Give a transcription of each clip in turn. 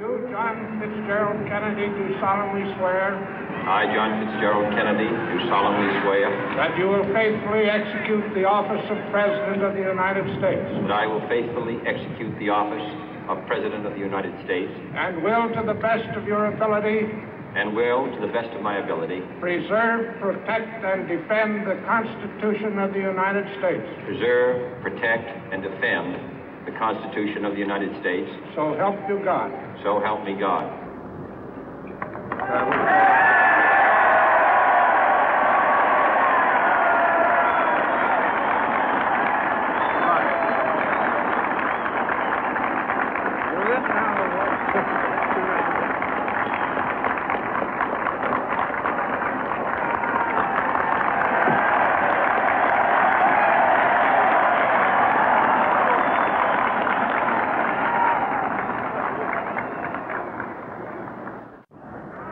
You, John Fitzgerald Kennedy, do solemnly swear. I, John Fitzgerald Kennedy, do solemnly swear. That you will faithfully execute the office of President of the United States. That I will faithfully execute the office of President of the United States. And will, to the best of your ability. And will, to the best of my ability. Preserve, protect, and defend the Constitution of the United States. Preserve, protect, and defend the Constitution of the United States. So help you God. So help me God.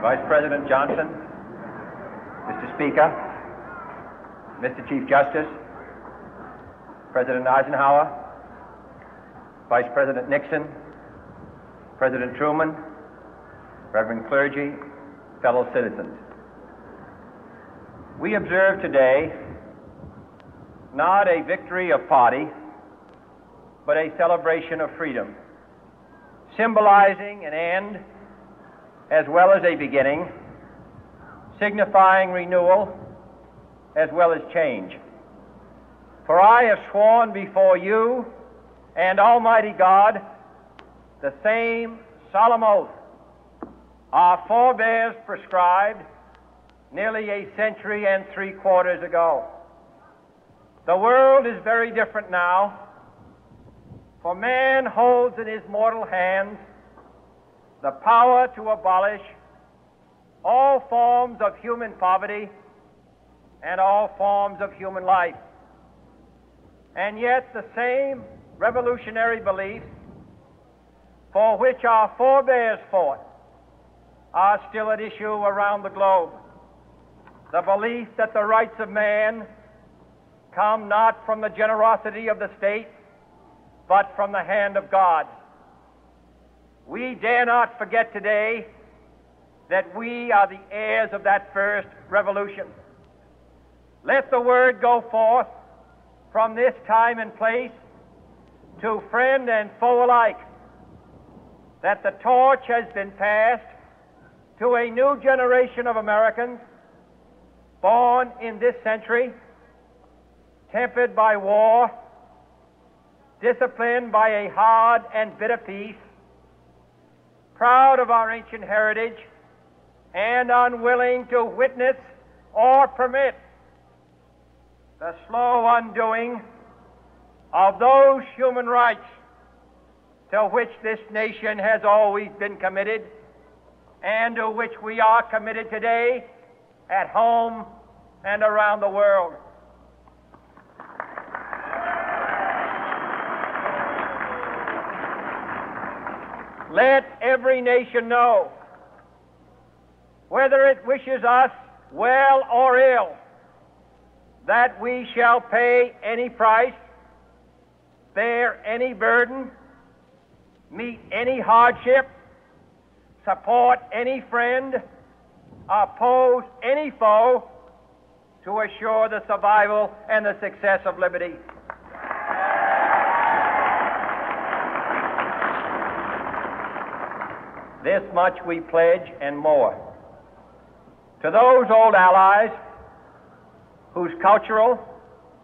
Vice President Johnson, Mr. Speaker, Mr. Chief Justice, President Eisenhower, Vice President Nixon, President Truman, Reverend clergy, fellow citizens. We observe today not a victory of party, but a celebration of freedom, symbolizing an end as well as a beginning, signifying renewal as well as change. For I have sworn before you and Almighty God the same solemn oath our forebears prescribed nearly a century and 3/4 ago. The world is very different now, for man holds in his mortal hands the power to abolish all forms of human poverty and all forms of human life. And yet the same revolutionary beliefs for which our forebears fought are still at issue around the globe. The belief that the rights of man come not from the generosity of the state, but from the hand of God. We dare not forget today that we are the heirs of that first revolution. Let the word go forth from this time and place to friend and foe alike that the torch has been passed to a new generation of Americans born in this century, tempered by war, disciplined by a hard and bitter peace, proud of our ancient heritage, and unwilling to witness or permit the slow undoing of those human rights to which this nation has always been committed and to which we are committed today at home and around the world. Let every nation know, whether it wishes us well or ill, that we shall pay any price, bear any burden, meet any hardship, support any friend, oppose any foe to assure the survival and the success of liberty. This much we pledge and more. To those old allies whose cultural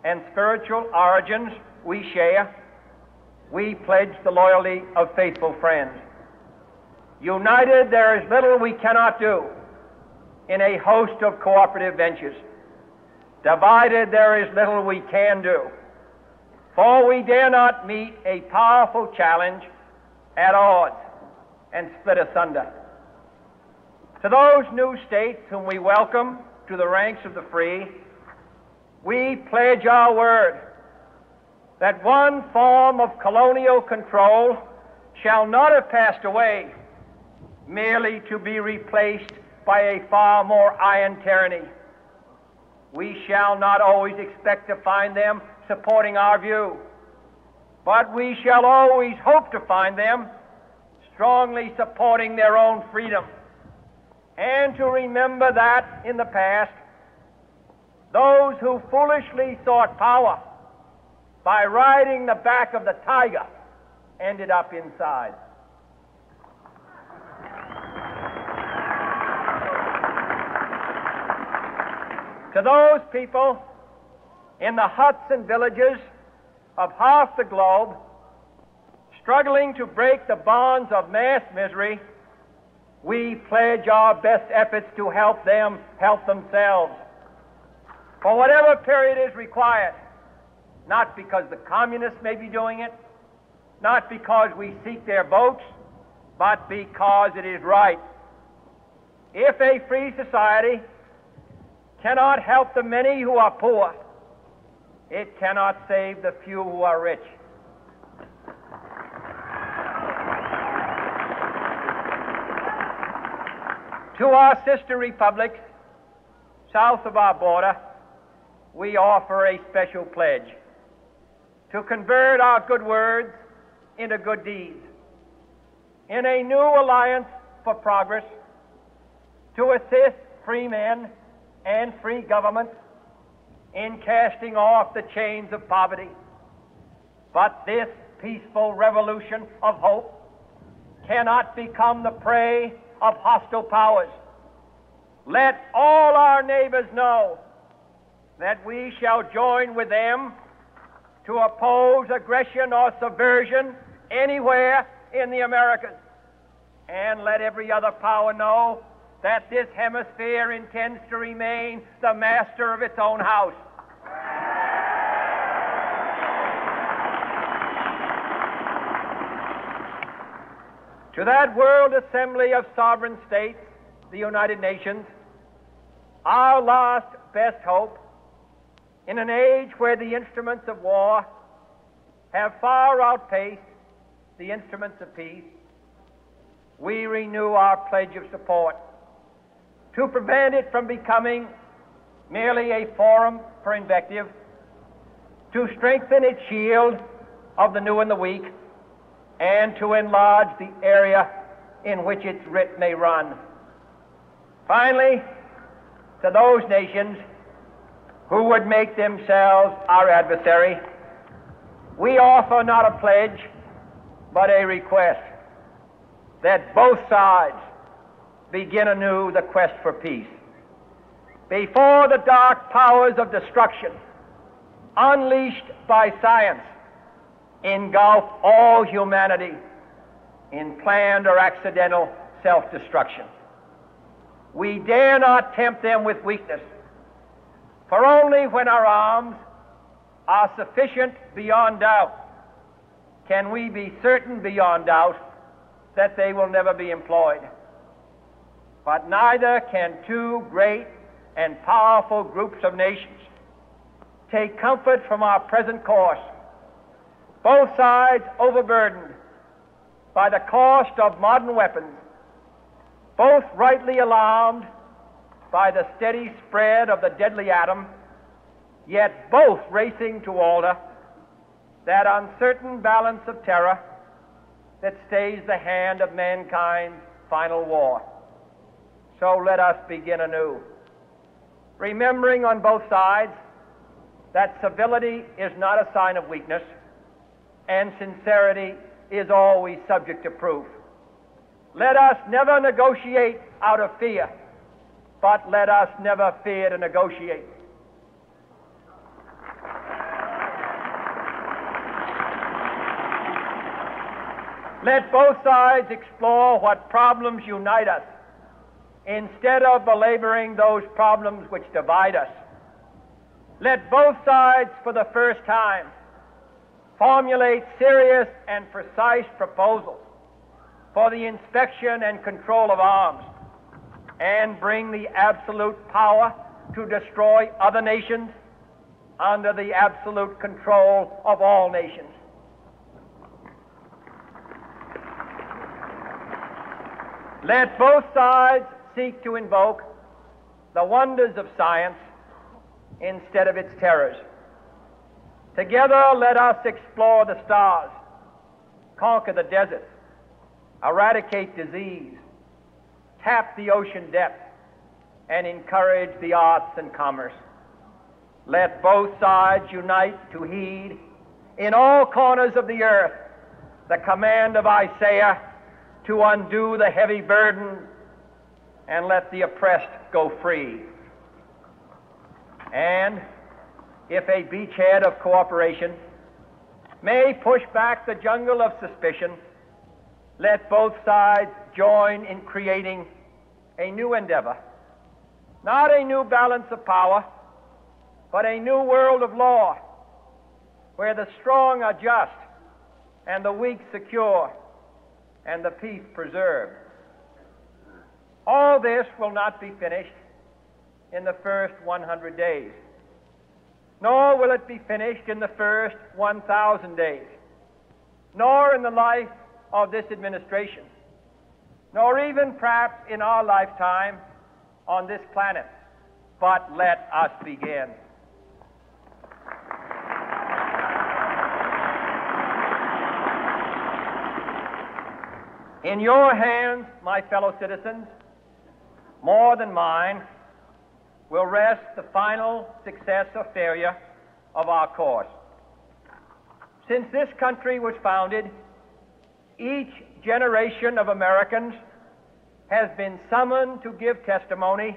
and spiritual origins we share, we pledge the loyalty of faithful friends. United, there is little we cannot do in a host of cooperative ventures. Divided, there is little we can do, for we dare not meet a powerful challenge at odds and split asunder. To those new states whom we welcome to the ranks of the free, we pledge our word that one form of colonial control shall not have passed away merely to be replaced by a far more iron tyranny. We shall not always expect to find them supporting our view, but we shall always hope to find them strongly supporting their own freedom, and to remember that in the past, those who foolishly sought power by riding the back of the tiger ended up inside. To those people in the huts and villages of half the globe struggling to break the bonds of mass misery, we pledge our best efforts to help them help themselves for whatever period is required, not because the communists may be doing it, not because we seek their votes, but because it is right. If a free society cannot help the many who are poor, it cannot save the few who are rich. To our sister republics south of our border, we offer a special pledge to convert our good words into good deeds, in a new alliance for progress, to assist free men and free governments in casting off the chains of poverty. But this peaceful revolution of hope cannot become the prey of hostile powers. Let all our neighbors know that we shall join with them to oppose aggression or subversion anywhere in the Americas. And let every other power know that this hemisphere intends to remain the master of its own house. To that world assembly of sovereign states, the United Nations, our last best hope, in an age where the instruments of war have far outpaced the instruments of peace, we renew our pledge of support to prevent it from becoming merely a forum for invective, to strengthen its shield of the new and the weak, and to enlarge the area in which its writ may run. Finally, to those nations who would make themselves our adversary, we offer not a pledge, but a request that both sides begin anew the quest for peace. Before the dark powers of destruction, unleashed by science, engulf all humanity in planned or accidental self-destruction, we dare not tempt them with weakness, for only when our arms are sufficient beyond doubt can we be certain beyond doubt that they will never be employed. But neither can two great and powerful groups of nations take comfort from our present course, both sides overburdened by the cost of modern weapons, both rightly alarmed by the steady spread of the deadly atom, yet both racing to alter that uncertain balance of terror that stays the hand of mankind's final war. So let us begin anew, remembering on both sides that civility is not a sign of weakness, and sincerity is always subject to proof. Let us never negotiate out of fear, but let us never fear to negotiate. Let both sides explore what problems unite us, instead of belaboring those problems which divide us. Let both sides, for the first time, formulate serious and precise proposals for the inspection and control of arms, and bring the absolute power to destroy other nations under the absolute control of all nations. Let both sides seek to invoke the wonders of science instead of its terrors. Together, let us explore the stars, conquer the deserts, eradicate disease, tap the ocean depth, and encourage the arts and commerce. Let both sides unite to heed in all corners of the earth the command of Isaiah to undo the heavy burden and let the oppressed go free. And if a beachhead of cooperation may push back the jungle of suspicion, let both sides join in creating a new endeavor, not a new balance of power, but a new world of law, where the strong are just and the weak secure and the peace preserved. All this will not be finished in the first 100 days, nor will it be finished in the first 1,000 days, nor in the life of this administration, nor even perhaps in our lifetime on this planet. But let us begin. In your hands, my fellow citizens, more than mine, will rest the final success or failure of our course. Since this country was founded, each generation of Americans has been summoned to give testimony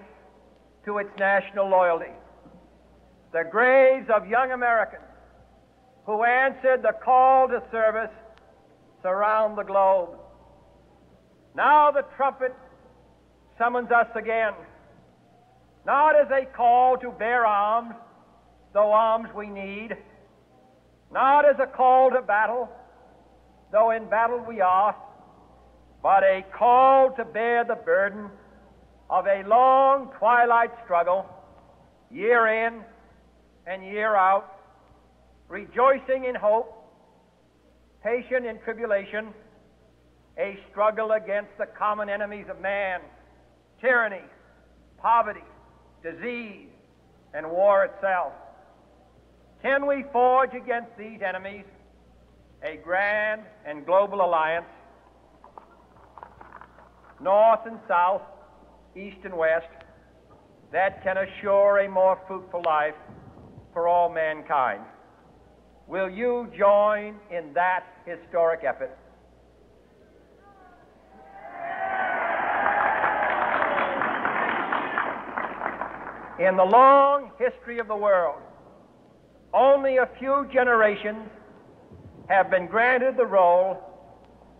to its national loyalty. The graves of young Americans who answered the call to service surround the globe. Now the trumpet summons us again, not as a call to bear arms, though arms we need, not as a call to battle, though in battle we are, but a call to bear the burden of a long twilight struggle, year in and year out, rejoicing in hope, patient in tribulation, a struggle against the common enemies of man, tyranny, poverty, disease, and war itself. Can we forge against these enemies a grand and global alliance, north and south, east and west, that can assure a more fruitful life for all mankind? Will you join in that historic effort? In the long history of the world, only a few generations have been granted the role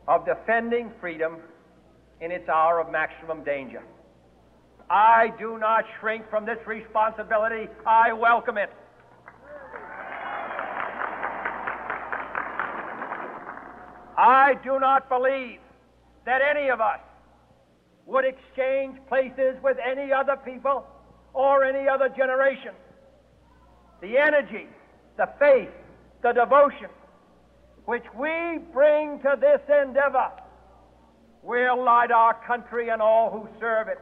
of defending freedom in its hour of maximum danger. I do not shrink from this responsibility. I welcome it. I do not believe that any of us would exchange places with any other people or any other generation. The energy, the faith, the devotion which we bring to this endeavor will light our country and all who serve it.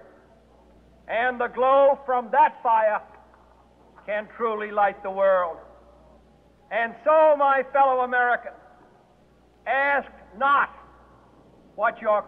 And the glow from that fire can truly light the world. And so, my fellow Americans, ask not what your